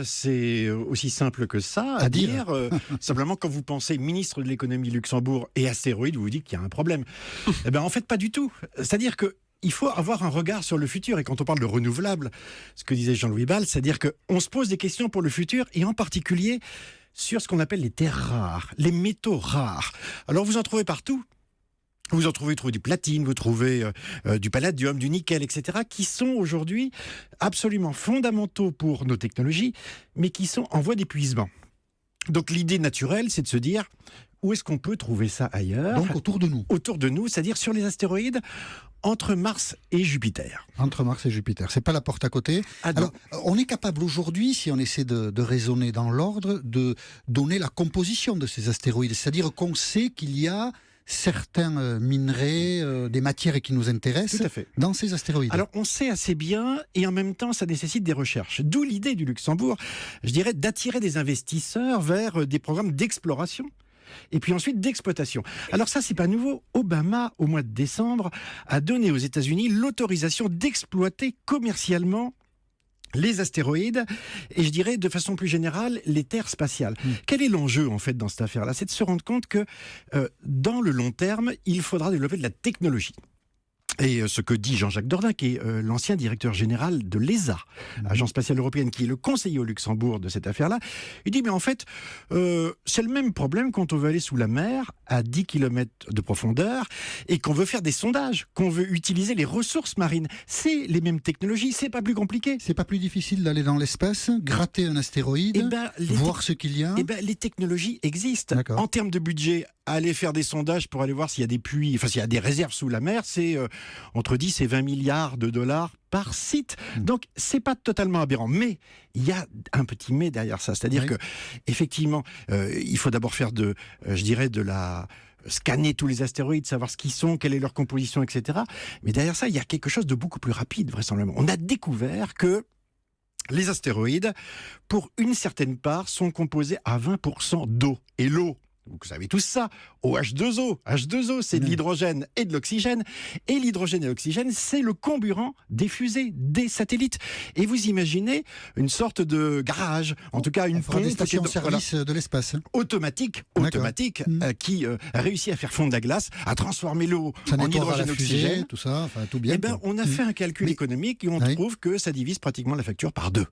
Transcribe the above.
C'est aussi simple que ça À dire. Simplement, quand vous pensez ministre de l'économie Luxembourg et astéroïdes, vous vous dites qu'il y a un problème. En fait, pas du tout. C'est-à-dire que il faut avoir un regard sur le futur. Et quand on parle de renouvelables, ce que disait Jean-Louis Ball, c'est-à-dire qu'on se pose des questions pour le futur, et en particulier sur ce qu'on appelle les terres rares, les métaux rares. Alors vous en trouvez partout. Vous trouvez du platine, vous trouvez du palladium, du nickel, etc., qui sont aujourd'hui absolument fondamentaux pour nos technologies, mais qui sont en voie d'épuisement. Donc l'idée naturelle, c'est de se dire, où est-ce qu'on peut trouver ça ailleurs ? Donc autour de nous. Autour de nous, c'est-à-dire sur les astéroïdes, entre Mars et Jupiter. Entre Mars et Jupiter. C'est pas la porte à côté. Alors, on est capable aujourd'hui, si on essaie de raisonner dans l'ordre, de donner la composition de ces astéroïdes. C'est-à-dire qu'on sait qu'il y a certains minerais, des matières qui nous intéressent dans ces astéroïdes. Alors on sait assez bien, et en même temps ça nécessite des recherches. D'où l'idée du Luxembourg, je dirais, d'attirer des investisseurs vers des programmes d'exploration et puis ensuite d'exploitation. Alors ça, c'est pas nouveau. Obama, au mois de décembre, a donné aux États-Unis l'autorisation d'exploiter commercialement les astéroïdes, et je dirais de façon plus générale les terres spatiales. Quel est l'enjeu en fait dans cette affaire-là ? C'est de se rendre compte que dans le long terme, il faudra développer de la technologie. Et ce que dit Jean-Jacques Dordain, qui est l'ancien directeur général de l'ESA, Agence spatiale européenne, qui est le conseiller au Luxembourg de cette affaire-là, il dit, mais en fait, c'est le même problème quand on veut aller sous la mer, à 10 km de profondeur, et qu'on veut faire des sondages, qu'on veut utiliser les ressources marines. C'est les mêmes technologies, c'est pas plus compliqué. C'est pas plus difficile d'aller dans l'espace, gratter un astéroïde, voir ce qu'il y a. Les technologies existent. En termes de budget, aller faire des sondages pour aller voir s'il y a des puits, enfin s'il y a des réserves sous la mer, c'est entre 10 et 20 milliards de dollars par site. Donc c'est pas totalement aberrant, mais il y a un petit mais derrière ça, c'est-à-dire que effectivement, il faut d'abord faire scanner tous les astéroïdes, savoir ce qu'ils sont, quelle est leur composition, etc. Mais derrière ça, il y a quelque chose de beaucoup plus rapide, vraisemblablement. On a découvert que les astéroïdes, pour une certaine part, sont composés à 20% d'eau. Et l'eau, vous savez tous ça, OH2O. H2O, c'est de l'hydrogène et de l'oxygène. Et l'hydrogène et l'oxygène, c'est le comburant des fusées, des satellites. Et vous imaginez une sorte de garage, en tout cas une pompe des stations-service de l'espace. Automatique, qui réussit à faire fondre la glace, à transformer l'eau en hydrogène et oxygène. Tout ça, tout bien. On a fait un calcul économique et on trouve que ça divise pratiquement la facture par 2.